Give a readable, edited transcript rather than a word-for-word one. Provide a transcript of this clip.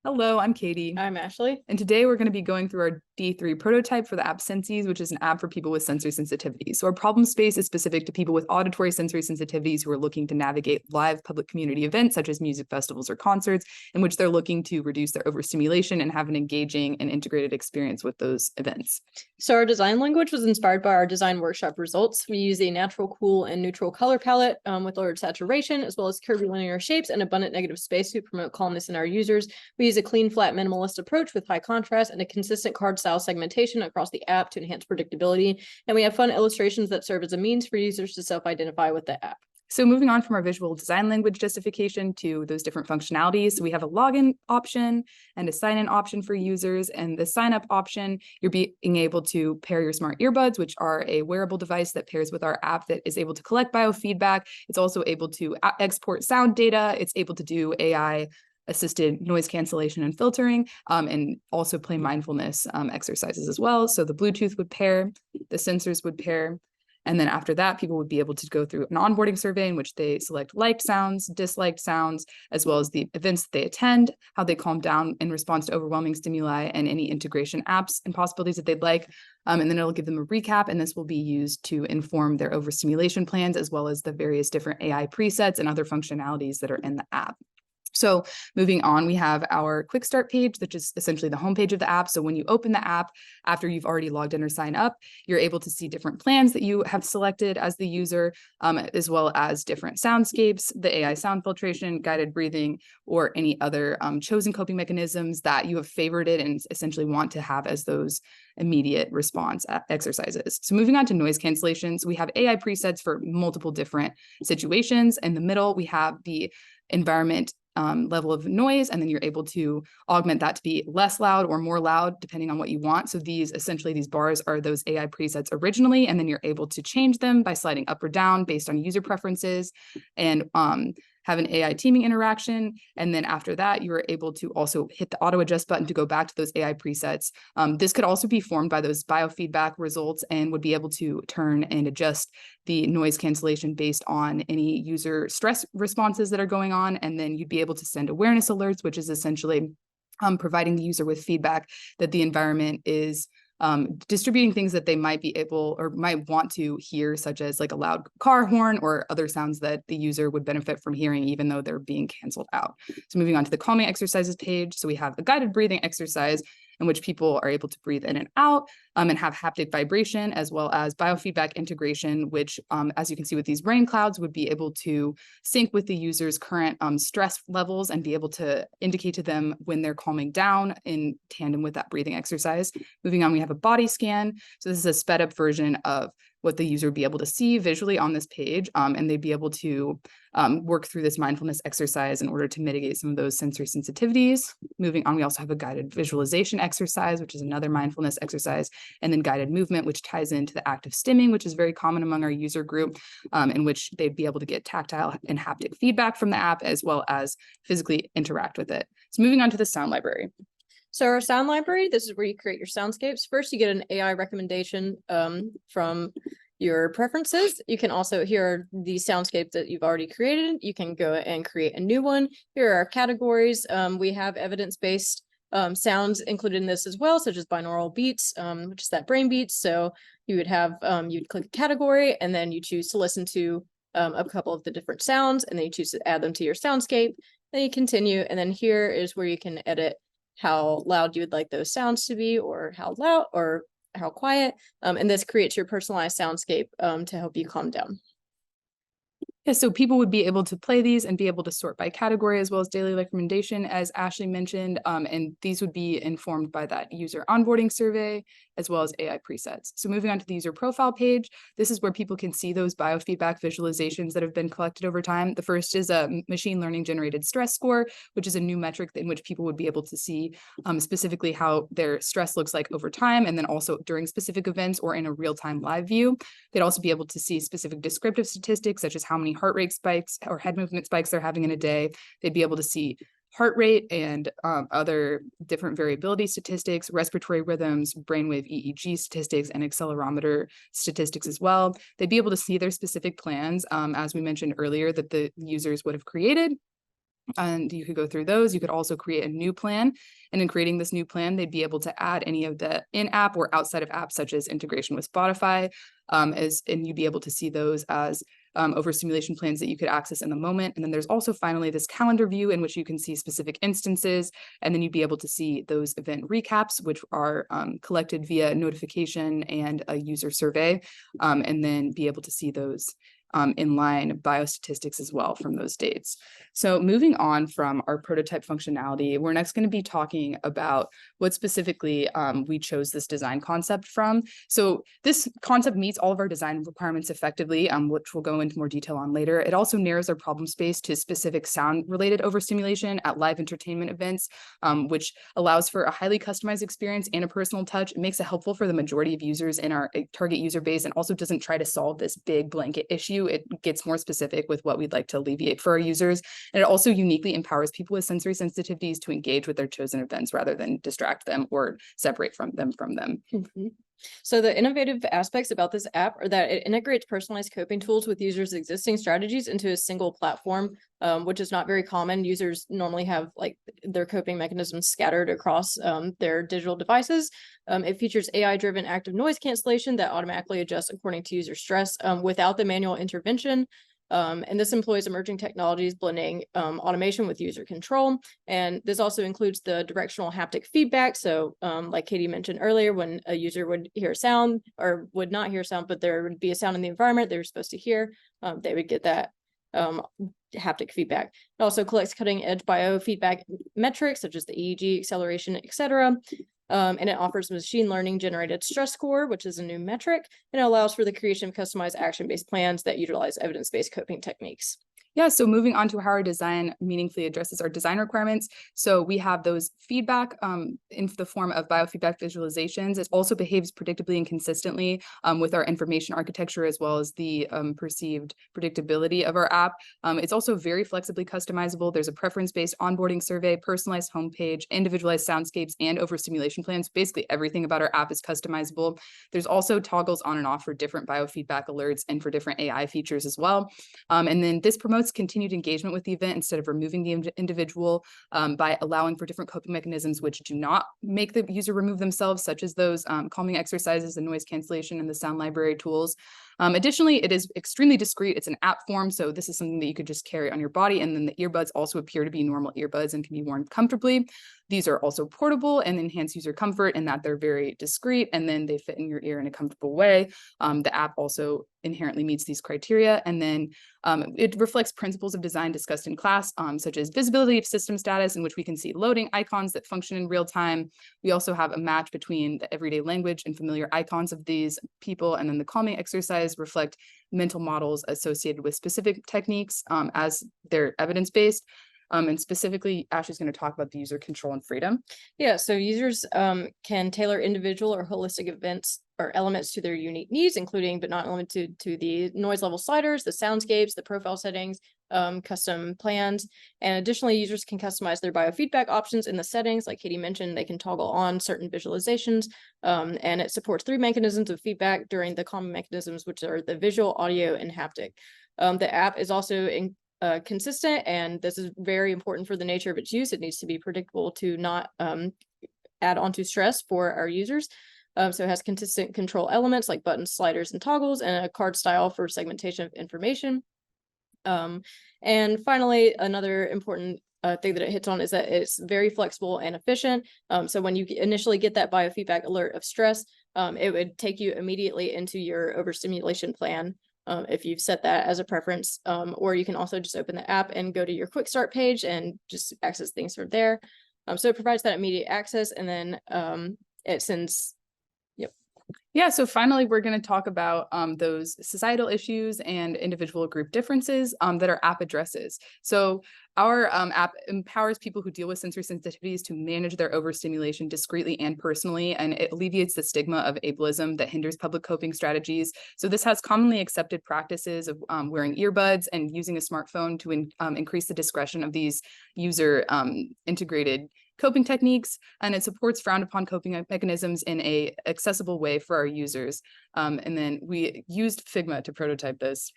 Hello, I'm Katie. I'm Ashley. And today we're going to be going through our D3 prototype for the app Senses, which is an app for people with sensory sensitivities. So our problem space is specific to people with auditory sensory sensitivities who are looking to navigate live public community events such as music festivals or concerts, in which they're looking to reduce their overstimulation and have an engaging and integrated experience with those events. So our design language was inspired by our design workshop results. We use a natural, cool, and neutral color palette with lowered saturation, as well as curvilinear shapes and abundant negative space to promote calmness in our users. We use a clean, flat, minimalist approach with high contrast and a consistent card style segmentation across the app to enhance predictability. And we have fun illustrations that serve as a means for users to self-identify with the app. So moving on from our visual design language justification to those different functionalities, so we have a login option and a sign-in option for users. And the sign-up option, you're being able to pair your smart earbuds, which are a wearable device that pairs with our app that is able to collect biofeedback. It's also able to export sound data. It's able to do AI assisted noise cancellation and filtering, and also play mindfulness exercises as well. So the Bluetooth would pair, the sensors would pair. And then after that, people would be able to go through an onboarding survey in which they select liked sounds, disliked sounds, as well as the events that they attend, how they calm down in response to overwhelming stimuli, and any integration apps and possibilities that they'd like. And then it'll give them a recap, and this will be used to inform their overstimulation plans, as well as the various different AI presets and other functionalities that are in the app. So moving on, we have our quick start page, which is essentially the homepage of the app. So when you open the app, after you've already logged in or signed up, you're able to see different plans that you have selected as the user, as well as different soundscapes, the AI sound filtration, guided breathing, or any other chosen coping mechanisms that you have favorited and essentially want to have as those immediate response exercises. So moving on to noise cancellations, we have AI presets for multiple different situations. In the middle, we have the environment level of noise, and then you're able to augment that to be less loud or more loud depending on what you want. So these bars are those AI presets originally, and then you're able to change them by sliding up or down based on user preferences, and have an AI teaming interaction. And then after that, you're able to also hit the auto adjust button to go back to those AI presets. This could also be formed by those biofeedback results and would be able to turn and adjust the noise cancellation based on any user stress responses that are going on. And then you'd be able to send awareness alerts, which is essentially providing the user with feedback that the environment is distributing things that they might be able or might want to hear, such as like a loud car horn or other sounds that the user would benefit from hearing, even though they're being canceled out. So moving on to the calming exercises page. So we have a guided breathing exercise in which people are able to breathe in and out, and have haptic vibration, as well as biofeedback integration, which, as you can see with these rain clouds, would be able to sync with the user's current stress levels and be able to indicate to them when they're calming down in tandem with that breathing exercise. Moving on, we have a body scan. So this is a sped up version of what the user would be able to see visually on this page, and they'd be able to work through this mindfulness exercise in order to mitigate some of those sensory sensitivities. Moving on, we also have a guided visualization exercise, which is another mindfulness exercise, and then guided movement, which ties into the active stimming, which is very common among our user group, in which they'd be able to get tactile and haptic feedback from the app, as well as physically interact with it. So moving on to the sound library. So our sound library, this is where you create your soundscapes. First, you get an AI recommendation from your preferences. You can also, here are the soundscape that you've already created. You can go and create a new one. Here are our categories. We have evidence-based sounds included in this as well, such as binaural beats, which is that brain beats. So you would have, you'd click a category, and then you choose to listen to a couple of the different sounds, and then you choose to add them to your soundscape. Then you continue, and then here is where you can edit how loud you would like those sounds to be, or how loud or how quiet. And this creates your personalized soundscape to help you calm down. Yeah, so people would be able to play these and be able to sort by category as well as daily recommendation, as Ashley mentioned, and these would be informed by that user onboarding survey as well as AI presets. So moving on to the user profile page, this is where people can see those biofeedback visualizations that have been collected over time. The first is a machine learning generated stress score, which is a new metric in which people would be able to see specifically how their stress looks like over time, and then also during specific events or in a real-time live view. They'd also be able to see specific descriptive statistics, such as how many heart rate spikes or head movement spikes they're having in a day. They'd be able to see heart rate and other different variability statistics, respiratory rhythms, brainwave EEG statistics, and accelerometer statistics as well. They'd be able to see their specific plans, as we mentioned earlier, that the users would have created. And you could go through those. You could also create a new plan. And in creating this new plan, they'd be able to add any of the in-app or outside of apps, such as integration with Spotify, and you'd be able to see those as overstimulation plans that you could access in the moment. And then there's also finally this calendar view in which you can see specific instances, and then you'd be able to see those event recaps, which are collected via notification and a user survey, and then be able to see those inline biostatistics as well from those dates. So moving on from our prototype functionality, we're next going to be talking about what specifically we chose this design concept from. So this concept meets all of our design requirements effectively, which we'll go into more detail on later. It also narrows our problem space to specific sound-related overstimulation at live entertainment events, which allows for a highly customized experience and a personal touch. It makes it helpful for the majority of users in our target user base, and also doesn't try to solve this big blanket issue. It gets more specific with what we'd like to alleviate for our users. And it also uniquely empowers people with sensory sensitivities to engage with their chosen events rather than distract them or separate them. Mhm. So the innovative aspects about this app are that it integrates personalized coping tools with users' existing strategies into a single platform, which is not very common. Users normally have like their coping mechanisms scattered across their digital devices. It features AI-driven active noise cancellation that automatically adjusts according to user stress without the manual intervention. And this employs emerging technologies blending automation with user control. And this also includes the directional haptic feedback. So like Katie mentioned earlier, when a user would hear a sound or would not hear sound, but there would be a sound in the environment they were supposed to hear, they would get that haptic feedback. It also collects cutting edge biofeedback metrics such as the EEG, acceleration, etc. And it offers machine learning generated stress score, which is a new metric, and it allows for the creation of customized action-based plans that utilize evidence-based coping techniques. Yeah, so moving on to how our design meaningfully addresses our design requirements. So we have those feedback in the form of biofeedback visualizations. It also behaves predictably and consistently with our information architecture, as well as the perceived predictability of our app. It's also very flexibly customizable. There's a preference-based onboarding survey, personalized homepage, individualized soundscapes, and overstimulation plans. Basically, everything about our app is customizable. There's also toggles on and off for different biofeedback alerts and for different AI features as well. And then this promotes continued engagement with the event instead of removing the individual by allowing for different coping mechanisms which do not make the user remove themselves, such as those calming exercises, the noise cancellation, and the sound library tools. Additionally, it is extremely discreet. It's an app form, so this is something that you could just carry on your body, and then the earbuds also appear to be normal earbuds and can be worn comfortably. These are also portable and enhance user comfort in that they're very discreet, and then they fit in your ear in a comfortable way. The app also inherently meets these criteria, and then it reflects principles of design discussed in class, such as visibility of system status, in which we can see loading icons that function in real time. We also have a match between the everyday language and familiar icons of these people, and then the calming exercise reflect mental models associated with specific techniques as they're evidence-based. And specifically, Ashley's going to talk about the user control and freedom. Yeah, so users can tailor individual or holistic events or elements to their unique needs, including but not limited to the noise level sliders, the soundscapes, the profile settings, custom plans. And additionally, users can customize their biofeedback options in the settings. Like Katie mentioned, they can toggle on certain visualizations, and it supports 3 mechanisms of feedback during the common mechanisms, which are the visual, audio, and haptic. The app is also consistent, and this is very important for the nature of its use. It needs to be predictable to not add on to stress for our users. So it has consistent control elements like buttons, sliders, and toggles, and a card style for segmentation of information. And finally, another important thing that it hits on is that it's very flexible and efficient. So when you initially get that biofeedback alert of stress, it would take you immediately into your overstimulation plan. If you've set that as a preference, or you can also just open the app and go to your quick start page and just access things from there. So it provides that immediate access, and then it sends. Yeah, so finally, we're going to talk about those societal issues and individual group differences that our app addresses. So our app empowers people who deal with sensory sensitivities to manage their overstimulation discreetly and personally, and it alleviates the stigma of ableism that hinders public coping strategies. So this has commonly accepted practices of wearing earbuds and using a smartphone to increase the discretion of these user integrated coping techniques, and it supports frowned upon coping mechanisms in a accessible way for our users. And then we used Figma to prototype this.